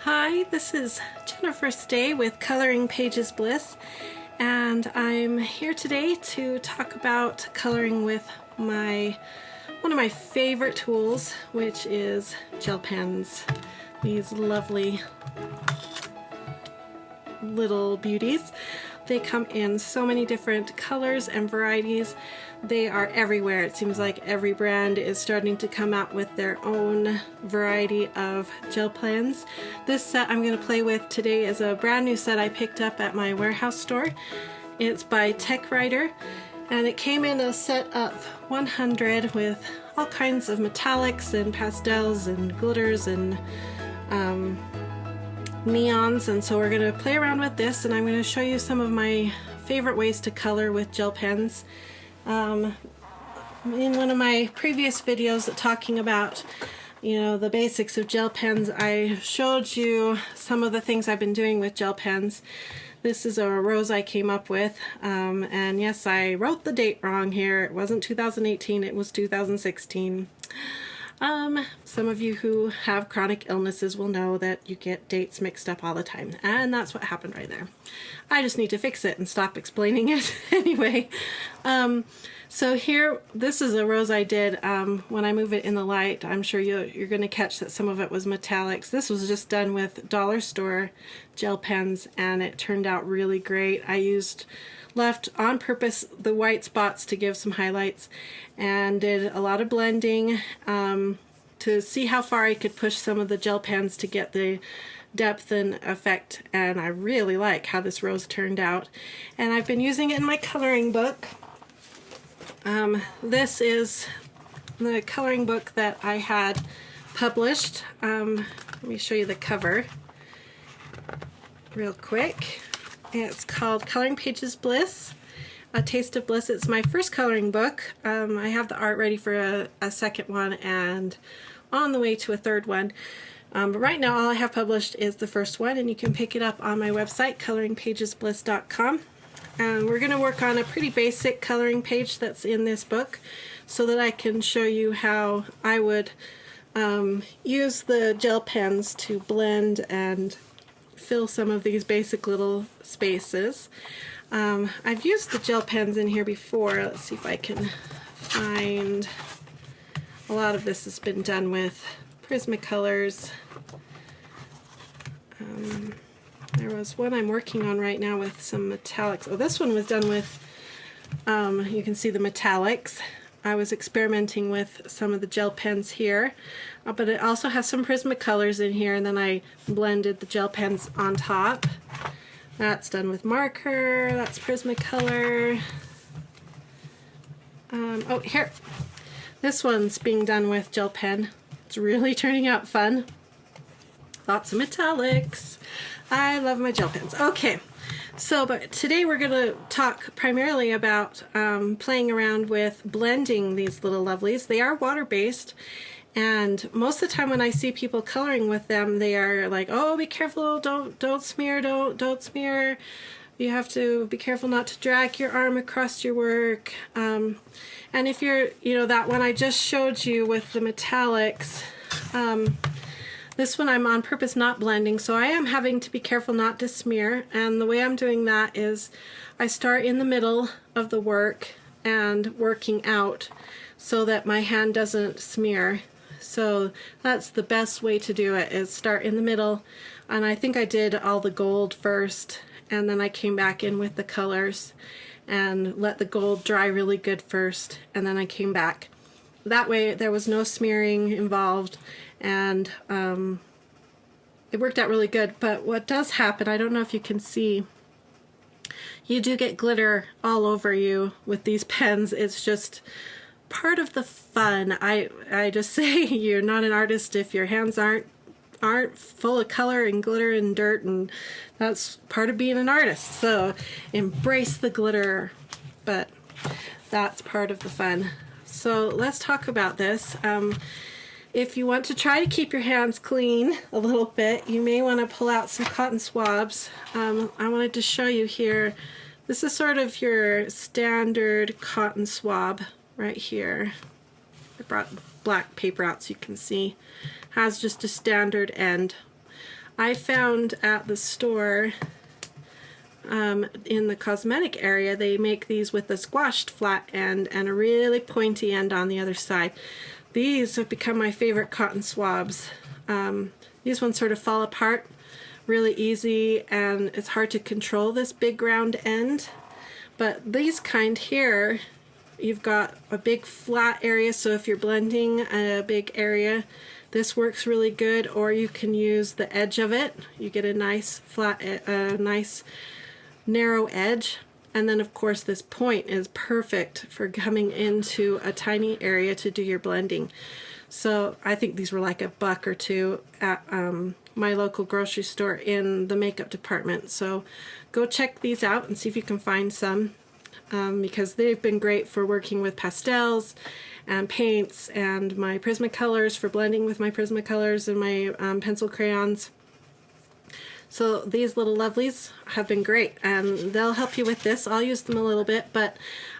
Hi, this is Jennifer Stay with Coloring Pages Bliss, and I'm here today to talk about coloring with one of my favorite tools, which is gel pens. These lovely little beauties. They come in so many different colors and varieties. They are everywhere. It seems like every brand is starting to come out with their own variety of gel pens. This set I'm going to play with today is a brand new set I picked up at my warehouse store. It's by Tek Writer, and it came in a set of 100 with all kinds of metallics and pastels and glitters and neons, and so we're going to play around with this, and I'm going to show you some of my favorite ways to color with gel pens. In one of my previous videos talking about the basics of gel pens, I showed you some of the things I've been doing with gel pens. This is a rose I came up with, and yes, I wrote the date wrong here. It wasn't 2018, it was 2016. Some of you who have chronic illnesses will know that you get dates mixed up all the time, and that's what happened right there. I just need to fix it and stop explaining it. Anyway, so here, this is a rose I did. When I move it in the light, I'm sure you're going to catch that some of it was metallics. This was just done with dollar store gel pens, and it turned out really great. I left on purpose the white spots to give some highlights, and did a lot of blending to see how far I could push some of the gel pens to get the depth and effect, and I really like how this rose turned out, and I've been using it in my coloring book. This is the coloring book that I had published. Let me show you the cover real quick. It's called Coloring Pages Bliss, A Taste of Bliss. It's my first coloring book. I have the art ready for a second one and on the way to a third one. But right now all I have published is the first one, and you can pick it up on my website, coloringpagesbliss.com. And we're going to work on a pretty basic coloring page that's in this book so that I can show you how I would use the gel pens to blend and fill some of these basic little spaces. I've used the gel pens in here before. Let's see if I can find. A lot of this has been done with Prismacolors. There was one I'm working on right now with some metallics. Oh, this one was done with, you can see the metallics. I was experimenting with some of the gel pens here, but it also has some Prismacolors in here, and then I blended the gel pens on top. That's done with marker, that's Prismacolor. Oh, here. This one's being done with gel pen. It's really turning out fun. Lots of metallics. I love my gel pens. Okay, but today we're going to talk primarily about playing around with blending these little lovelies. They are water-based, and most of the time when I see people coloring with them, they are like, "Oh, be careful! Don't smear! Don't smear! You have to be careful not to drag your arm across your work." And if you're, that one I just showed you with the metallics. This one I'm on purpose not blending, so I am having to be careful not to smear, and the way I'm doing that is I start in the middle of the work and working out so that my hand doesn't smear. So that's the best way to do it, is start in the middle, and I think I did all the gold first, and then I came back in with the colors and let the gold dry really good first, and then I came back. That way there was no smearing involved, and it worked out really good. But what does happen, I don't know if you can see, you do get glitter all over you with these pens. It's just part of the fun. I just say you're not an artist if your hands aren't full of color and glitter and dirt, and that's part of being an artist. So embrace the glitter, but that's part of the fun. So let's talk about this. If you want to try to keep your hands clean a little bit, you may want to pull out some cotton swabs. I wanted to show you here. This is sort of your standard cotton swab right here. I brought black paper out so you can see. Has just a standard end. I found at the store in the cosmetic area, they make these with a squashed flat end and a really pointy end on the other side. These have become my favorite cotton swabs. These ones sort of fall apart really easy, and it's hard to control this big round end. But these kind here, you've got a big flat area, so if you're blending a big area, this works really good. Or you can use the edge of it. You get a nice flat, nice narrow edge. And then of course this point is perfect for coming into a tiny area to do your blending. So I think these were like $1 or $2 at my local grocery store in the makeup department. So go check these out and see if you can find some, because they've been great for working with pastels and paints and my Prismacolors for blending with my Prismacolors and my pencil crayons. So these little lovelies have been great, and they'll help you with this. I'll use them a little bit, but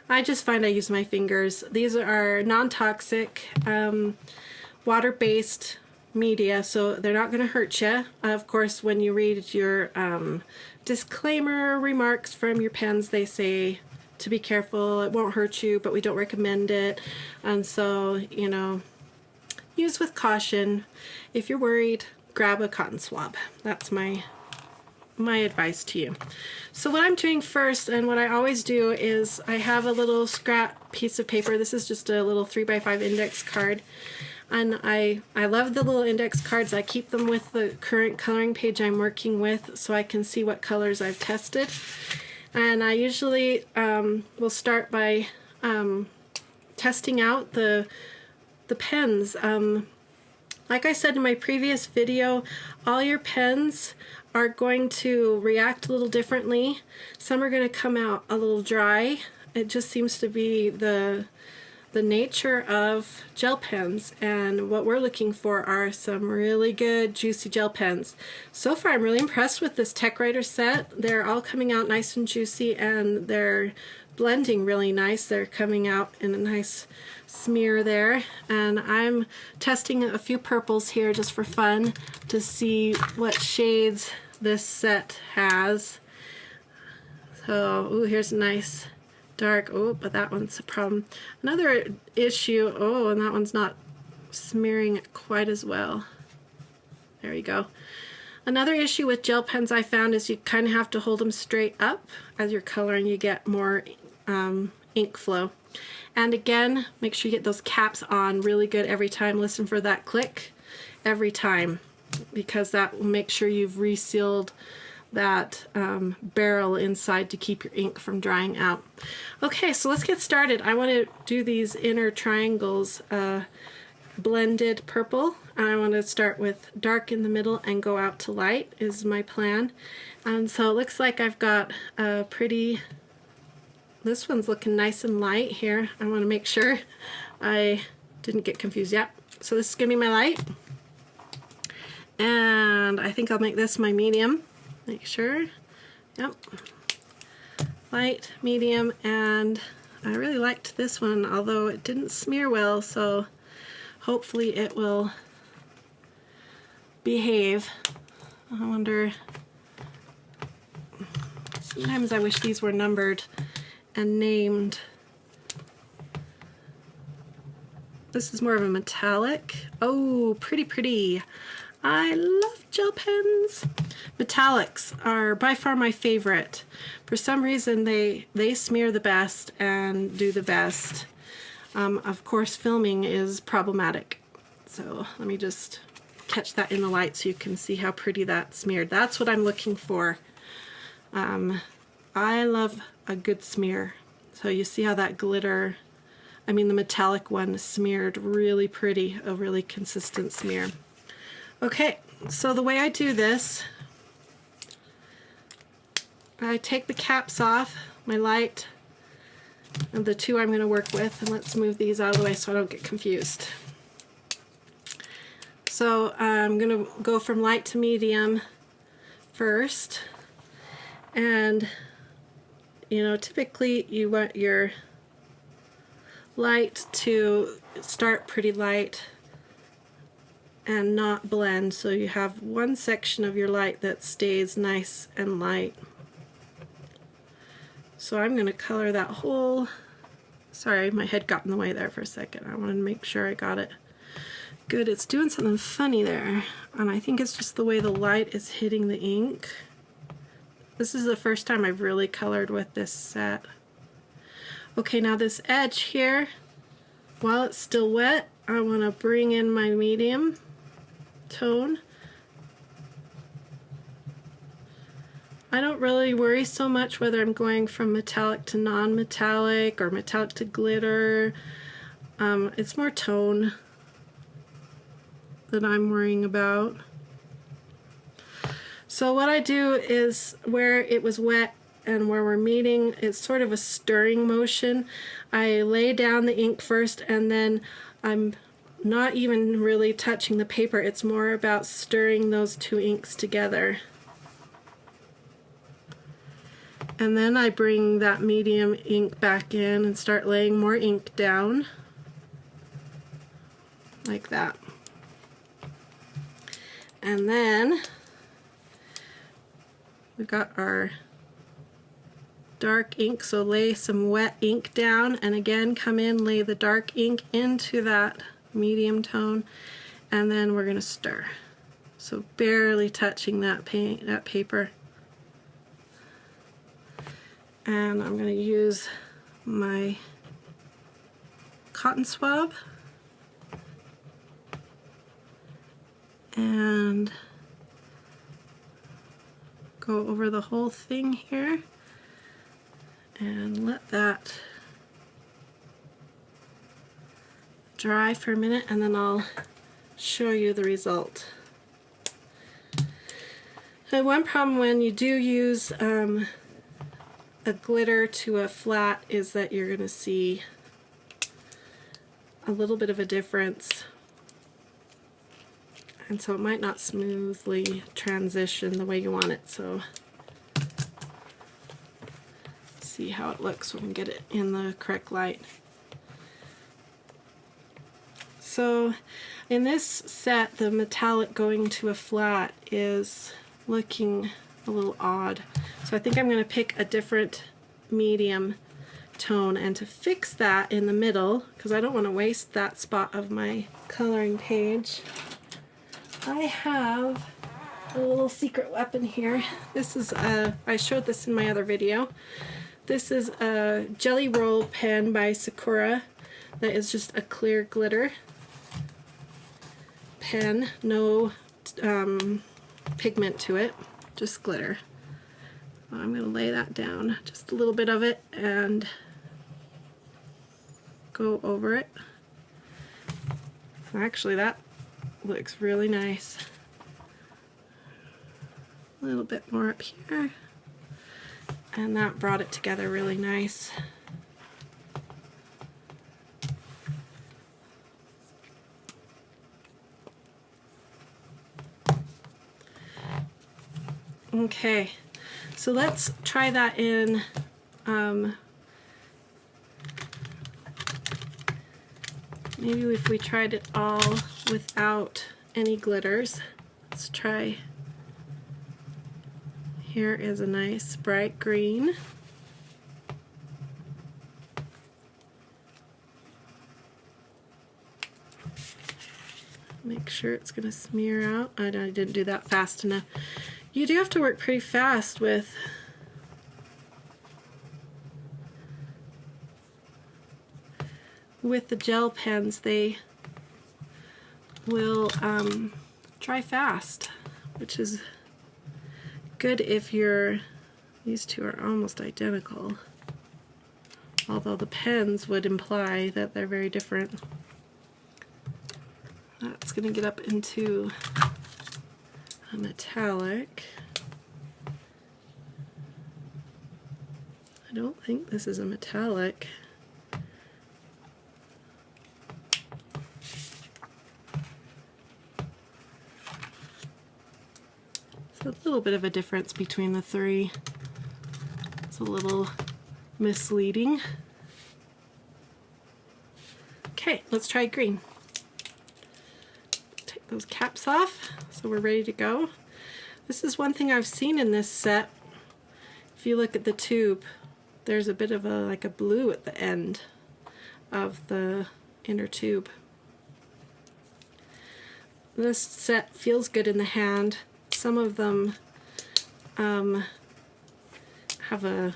I just find I use my fingers. These are non-toxic, water-based media, so they're not going to hurt you. Of course, when you read your disclaimer remarks from your pens, they say to be careful, it won't hurt you, but we don't recommend it. And so, you know, use with caution. If you're worried, grab a cotton swab. That's my advice to you. So what I'm doing first, and what I always do, is I have a little scrap piece of paper. This is just a little 3x5 index card, and I love the little index cards. I keep them with the current coloring page I'm working with so I can see what colors I've tested. And I usually will start by testing out the pens. Like I said in my previous video, all your pens are going to react a little differently. Some are going to come out a little dry. It just seems to be the nature of gel pens, and what we're looking for are some really good juicy gel pens. So far I'm really impressed with this Tek Writer set. They're all coming out nice and juicy, and they're blending really nice. They're coming out in a nice smear there, and I'm testing a few purples here just for fun to see what shades this set has. So, ooh, here's a nice dark. Oh, but that one's a problem. Another issue. Oh, and that one's not smearing quite as well. There you go. Another issue with gel pens I found is you kind of have to hold them straight up as you're coloring. You get more ink flow. And again, make sure you get those caps on really good every time. Listen for that click every time, because that will make sure you've resealed that barrel inside to keep your ink from drying out. Okay, so let's get started. I want to do these inner triangles blended purple. I want to start with dark in the middle and go out to light is my plan. And so it looks like I've got a pretty, this one's looking nice and light here. I want to make sure I didn't get confused yet. So this is going to be my light. And I think I'll make this my medium. Make sure. Yep. Light, medium, and I really liked this one, although it didn't smear well, so hopefully it will behave. I wonder, sometimes I wish these were numbered and named. This is more of a metallic. Oh, pretty, pretty. I love gel pens. Metallics are by far my favorite. For some reason they smear the best and do the best. Of course filming is problematic. So let me just catch that in the light so you can see how pretty that smeared. That's what I'm looking for. I love a good smear. So you see how that glitter, I mean the metallic one smeared really pretty, a really consistent smear. Okay, so the way I do this, I take the caps off, my light, and the two I'm going to work with, and let's move these out of the way so I don't get confused. So I'm going to go from light to medium first, and you know, typically you want your light to start pretty light and not blend, so you have one section of your light that stays nice and light. So I'm going to color that whole, sorry, my head got in the way there for a second. I wanted to make sure I got it good. It's doing something funny there, and I think it's just the way the light is hitting the ink. This is the first time I've really colored with this set. Okay, now this edge here, while it's still wet, I want to bring in my medium tone. I don't really worry so much whether I'm going from metallic to non-metallic or metallic to glitter. It's more tone that I'm worrying about. So what I do is, where it was wet and where we're meeting, it's sort of a stirring motion. I lay down the ink first, and then I'm not even really touching the paper. It's more about stirring those two inks together. And then I bring that medium ink back in and start laying more ink down, like that. And then we've got our dark ink, so lay some wet ink down, and again come in, lay the dark ink into that medium tone, and then we're going to stir. So barely touching that paper. And I'm going to use my cotton swab and go over the whole thing here and let that dry for a minute, and then I'll show you the result. So one problem when you do use a glitter to a flat is that you're going to see a little bit of a difference, and so it might not smoothly transition the way you want it. So see how it looks when we get it in the correct light. So in this set, the metallic going to a flat is looking a little odd. So I think I'm going to pick a different medium tone, and to fix that in the middle, because I don't want to waste that spot of my coloring page, I have a little secret weapon here. This is I showed this in my other video. This is a Jelly Roll pen by Sakura that is just a clear glitter pen, no pigment to it, just glitter. I'm going to lay that down, just a little bit of it, and go over it. Actually, that looks really nice. A little bit more up here, and that brought it together really nice. Okay, so let's try that in maybe if we tried it all without any glitters. Let's try, here is a nice bright green. Make sure it's going to smear out. I didn't do that fast enough. You do have to work pretty fast with the gel pens. They will dry fast, which is good if these two are almost identical, although the pens would imply that they're very different. That's going to get up into a metallic. I don't think this is a metallic. So a little bit of a difference between the three. It's a little misleading. Okay, let's try green. Take those caps off, so we're ready to go. This is one thing I've seen in this set. If you look at the tube, there's a bit of a like a blue at the end of the inner tube. This set feels good in the hand. Some of them have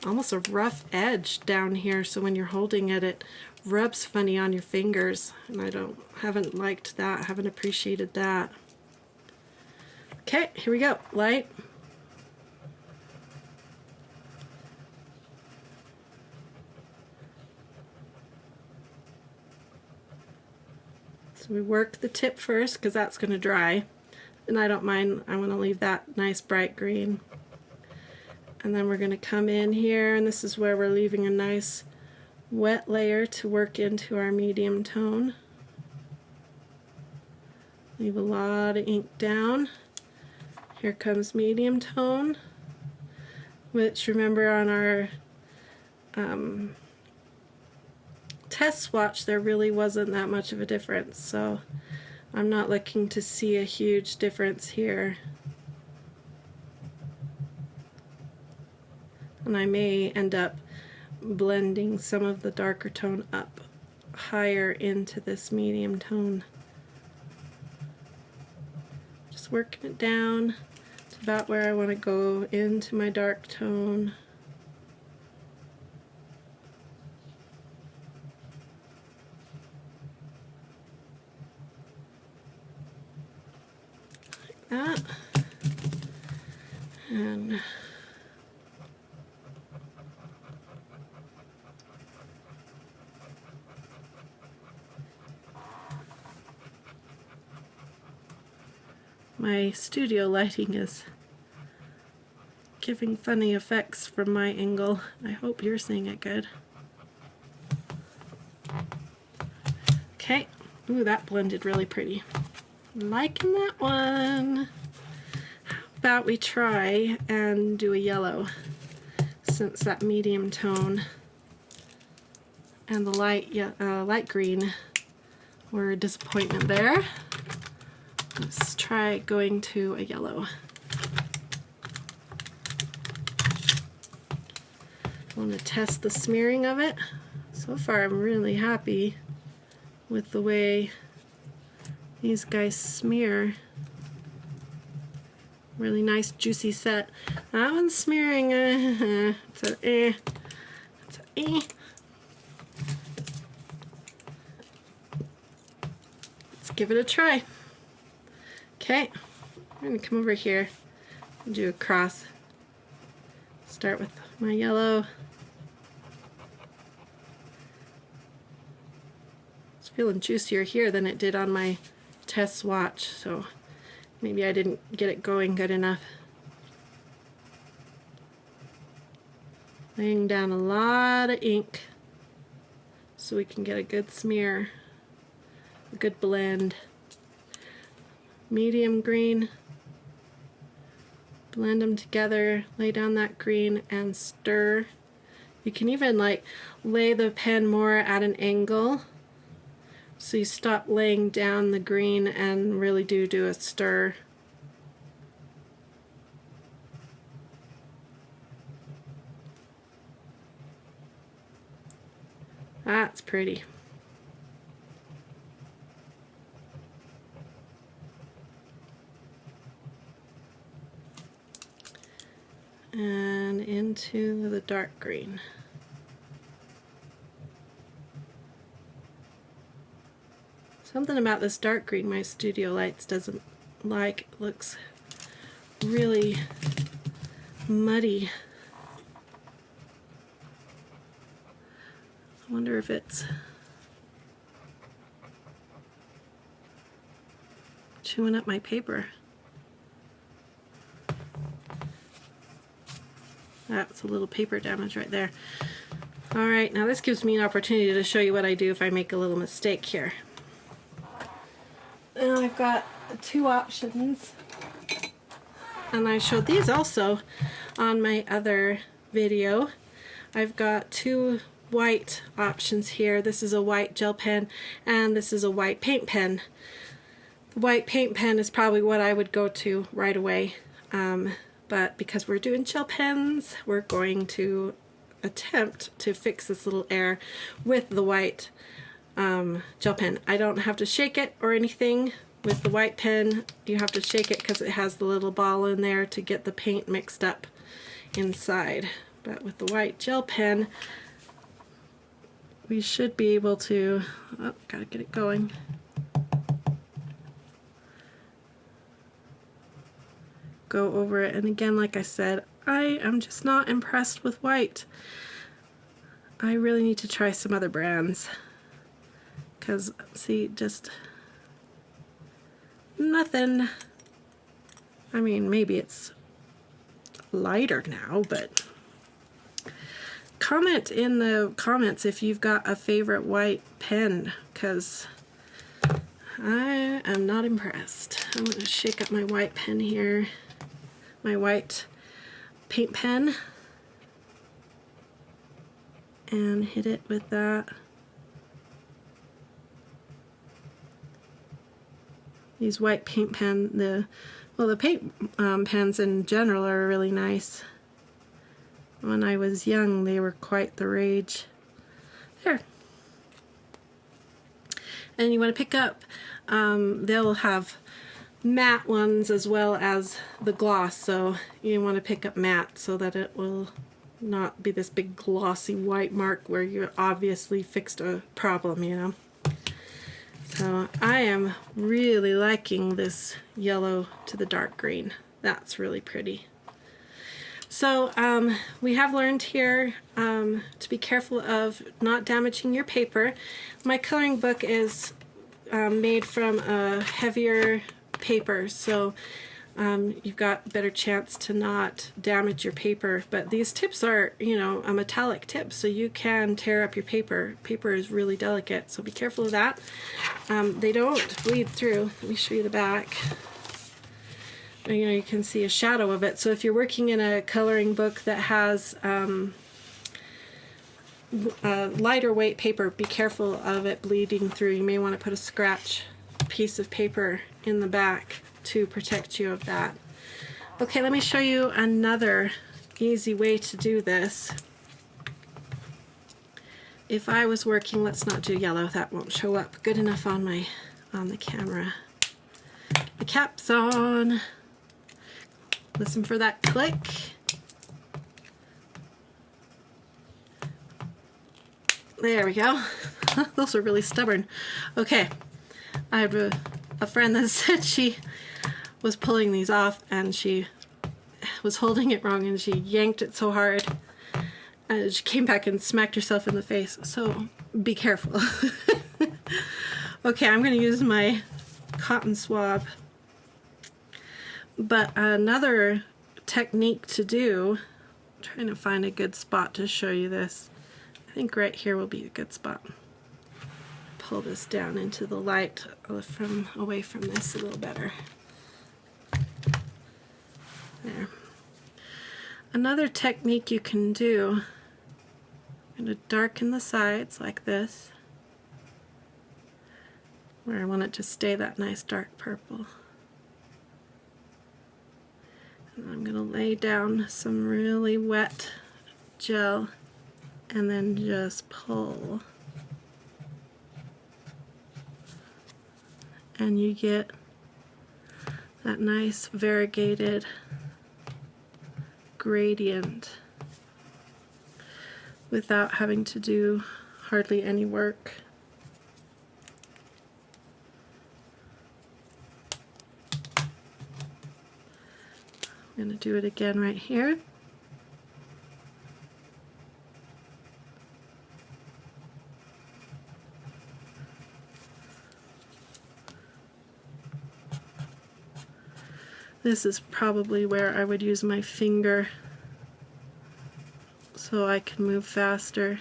almost a rough edge down here, so when you're holding it, it rubs funny on your fingers, and I haven't liked that, haven't appreciated that. Okay, here we go. Light. So we work the tip first because that's going to dry, and I don't mind. I want to leave that nice bright green. And then we're going to come in here, and this is where we're leaving a nice wet layer to work into our medium tone. Leave a lot of ink down. Here comes medium tone, which remember on our test swatch there really wasn't that much of a difference, so I'm not looking to see a huge difference here. And I may end up blending some of the darker tone up higher into this medium tone. Just working it down to about where I want to go into my dark tone. Like that. And my studio lighting is giving funny effects from my angle. I hope you're seeing it good. Okay. Ooh, that blended really pretty. Liking that one. How about we try and do a yellow, since that medium tone and the light green were a disappointment there. Let's try going to a yellow. I want to test the smearing of it. So far I'm really happy with the way these guys smear. Really nice juicy set. That one's smearing. It's an eh. It's an eh. Let's give it a try. Okay, I'm going to come over here and do a cross. Start with my yellow. It's feeling juicier here than it did on my test swatch, so maybe I didn't get it going good enough. Laying down a lot of ink so we can get a good smear, a good blend. Medium green, blend them together, lay down that green and stir. You can even like lay the pen more at an angle, so you stop laying down the green and really do a stir. That's pretty. And into the dark green. Something about this dark green my Studio Lights doesn't like. It looks really muddy. I wonder if it's chewing up my paper. That's a little paper damage right there. Alright, now this gives me an opportunity to show you what I do if I make a little mistake here. Now I've got two options, and I showed these also on my other video. I've got two white options here. This is a white gel pen and this is a white paint pen. white paint pen is probably what I would go to right away. But because we're doing gel pens, we're going to attempt to fix this little error with the white gel pen. I don't have to shake it or anything. With the white pen, you have to shake it because it has the little ball in there to get the paint mixed up inside. But with the white gel pen, we should be able to, oh, gotta get it going. Go over it, and again, like I said, I am just not impressed with white. I really need to try some other brands, because see, just nothing. I mean, maybe it's lighter now, but comment in the comments if you've got a favorite white pen, because I am not impressed. I'm going to shake up my white pen here. My white paint pen, and hit it with that. These white paint pen, the paint pens in general are really nice. When I was young, they were quite the rage. There. And you want to pick up, they'll have matte ones as well as the gloss, so you want to pick up matte so that it will not be this big glossy white mark where you obviously fixed a problem, you know. So I am really liking this yellow to the dark green. That's really pretty. So we have learned here to be careful of not damaging your paper. My coloring book is made from a heavier paper, so you've got a better chance to not damage your paper. But these tips are, you know, a metallic tip, so you can tear up your paper. Paper is really delicate, so be careful of that. They don't bleed through. Let me show you the back. You know, you can see a shadow of it. So if you're working in a coloring book that has lighter weight paper, be careful of it bleeding through. You may want to put a scratch piece of paper in the back to protect you of that. Okay, let me show you another easy way to do this. If I was working, let's not do yellow, that won't show up good enough on the camera. The cap's on. Listen for that click. There we go. Those are really stubborn. Okay, I have a friend that said she was pulling these off and she was holding it wrong and she yanked it so hard and she came back and smacked herself in the face. So be careful. Okay, I'm going to use my cotton swab. But another technique to do, I'm trying to find a good spot to show you this. I think right here will be a good spot. Pull this down into the light away from this a little better. There. Another technique you can do, I'm going to darken the sides like this, where I want it to stay that nice dark purple. And I'm going to lay down some really wet gel and then just pull. And you get that nice variegated gradient without having to do hardly any work. I'm going to do it again right here. This is probably where I would use my finger so I can move faster.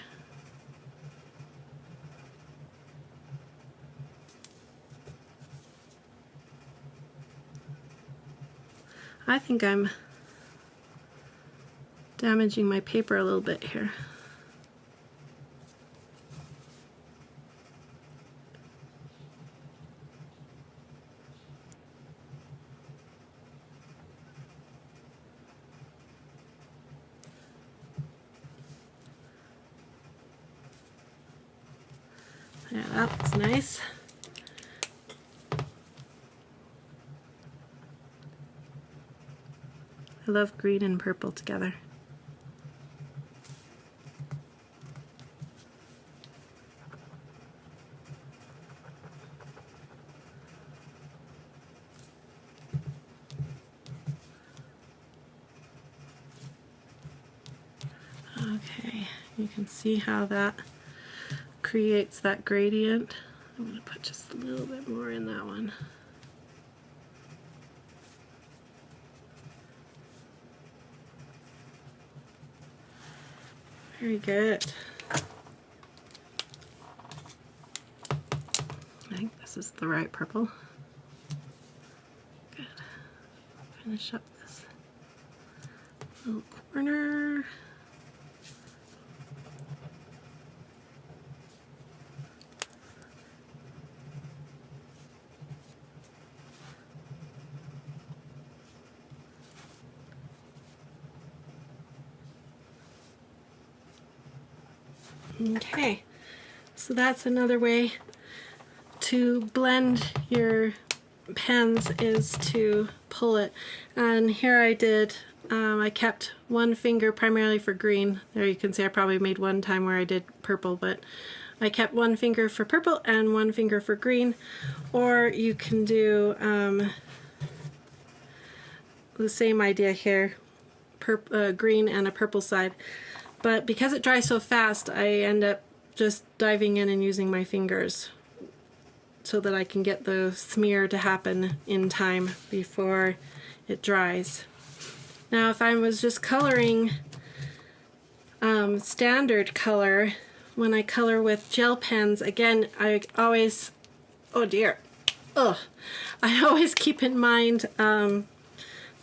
I think I'm damaging my paper a little bit here. Yeah, that looks nice. I love green and purple together. Okay, you can see how that creates that gradient. I'm going to put just a little bit more in that one. Very good. I think this is the right purple. Good. Finish up this little corner. Okay, so that's another way to blend your pens, is to pull it. And here I did, I kept one finger primarily for green. There you can see I probably made one time where I did purple, but I kept one finger for purple and one finger for green. Or you can do the same idea here, green and a purple side. But because it dries so fast, I end up just diving in and using my fingers so that I can get the smear to happen in time before it dries. Now if I was just coloring standard color, when I color with gel pens, again, I always, oh dear, ugh, I always keep in mind that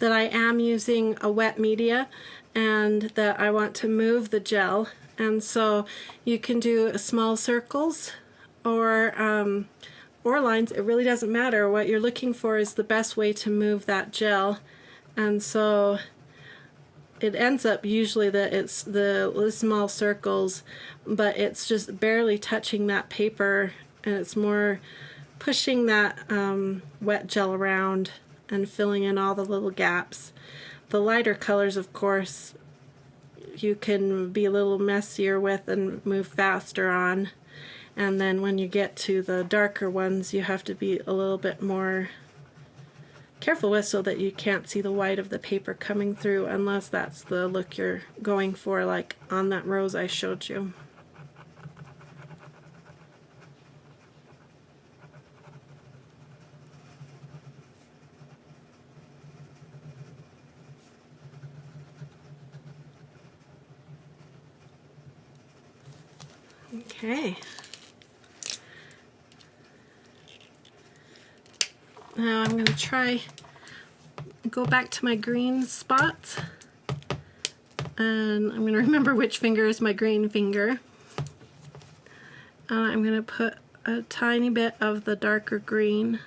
I am using a wet media and that I want to move the gel, and so you can do small circles or lines. It really doesn't matter. What you're looking for is the best way to move that gel, and so it ends up usually that it's the small circles, but it's just barely touching that paper, and it's more pushing that wet gel around and filling in all the little gaps. The lighter colors, of course, you can be a little messier with and move faster on. And then when you get to the darker ones, you have to be a little bit more careful with so that you can't see the white of the paper coming through, unless that's the look you're going for, like on that rose I showed you. Okay. Now I'm going to go back to my green spots, and I'm going to remember which finger is my green finger. I'm going to put a tiny bit of the darker green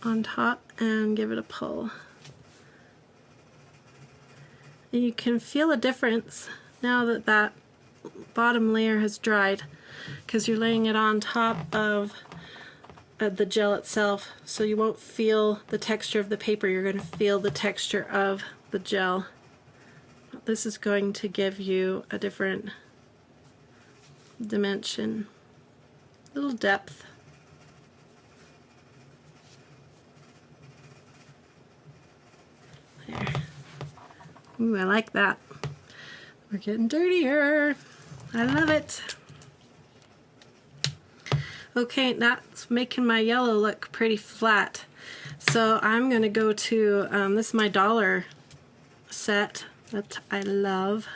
on top and give it a pull. And you can feel a difference now that that bottom layer has dried, because you're laying it on top of the gel itself, so you won't feel the texture of the paper, you're going to feel the texture of the gel. This is going to give you a different dimension, little depth. There. Ooh, I like that. We're getting dirtier. I love it. Okay, that's making my yellow look pretty flat. So I'm going to go to, this is my dollar set that I love,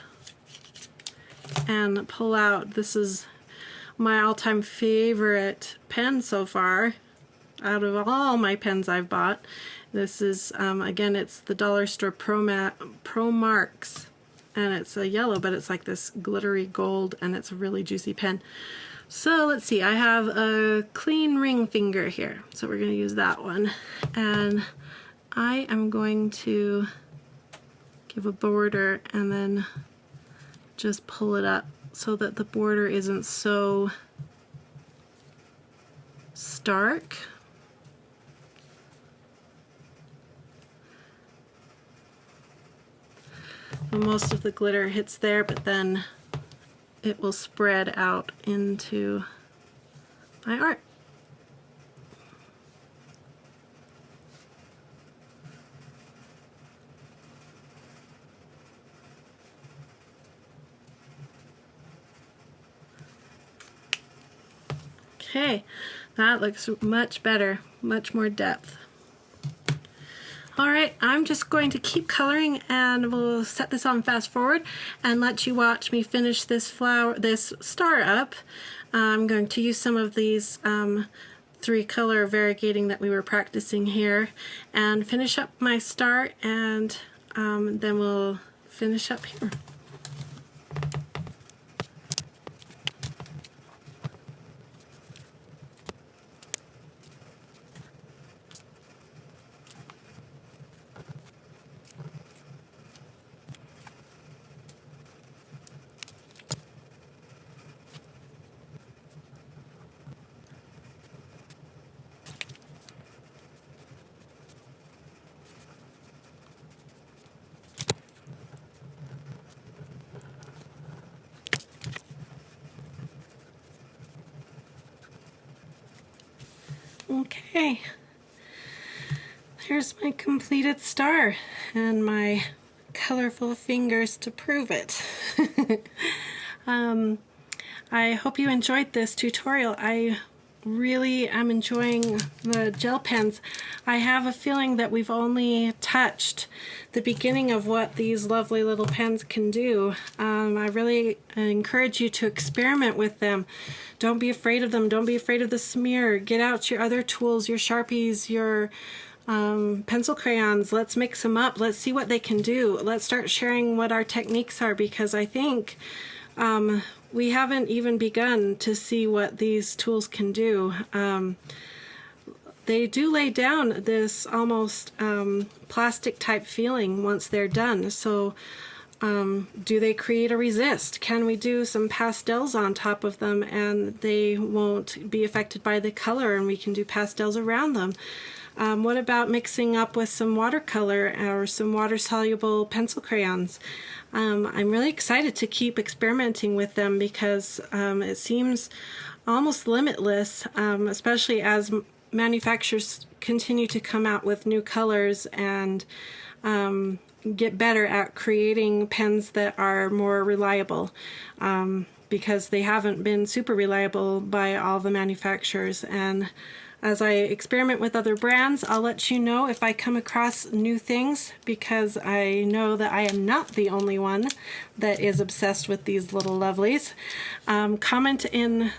and pull out, this is my all-time favorite pen so far out of all my pens I've bought. This is, again, it's the Dollar Store Pro Marks, and it's a yellow, but it's like this glittery gold, and it's a really juicy pen. So let's see, I have a clean ring finger here, so we're going to use that one, and I am going to give a border and then just pull it up so that the border isn't so stark. Most of the glitter hits there, but then it will spread out into my art. Okay, that looks much better, much more depth. Alright, I'm just going to keep coloring and we'll set this on fast forward and let you watch me finish this star up. I'm going to use some of these 3-color variegating that we were practicing here and finish up my star, and then we'll finish up here. Okay, there's my completed star and my colorful fingers to prove it. I hope you enjoyed this tutorial. I really am enjoying the gel pens. I have a feeling that we've only touched the beginning of what these lovely little pens can do. I really encourage you to experiment with them. Don't be afraid of them. Don't be afraid of the smear. Get out your other tools, your Sharpies, your pencil crayons. Let's mix them up. Let's see what they can do. Let's start sharing what our techniques are, because I think we haven't even begun to see what these tools can do. They do lay down this almost plastic type feeling once they're done. So do they create a resist? Can we do some pastels on top of them and they won't be affected by the color, and we can do pastels around them? What about mixing up with some watercolor or some water-soluble pencil crayons? I'm really excited to keep experimenting with them because it seems almost limitless, especially as manufacturers continue to come out with new colors and get better at creating pens that are more reliable, because they haven't been super reliable by all the manufacturers. And as I experiment with other brands, I'll let you know if I come across new things, because I know that I am not the only one that is obsessed with these little lovelies. Comment in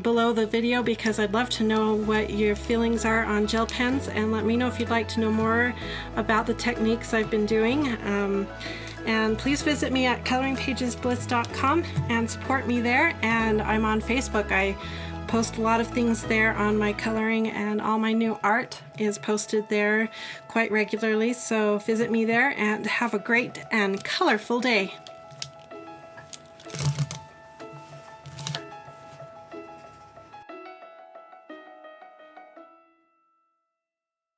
below the video, because I'd love to know what your feelings are on gel pens, and let me know if you'd like to know more about the techniques I've been doing. And please visit me at coloringpagesbliss.com and support me there. And I'm on Facebook. I post a lot of things there on my coloring, and all my new art is posted there quite regularly. So visit me there and have a great and colorful day.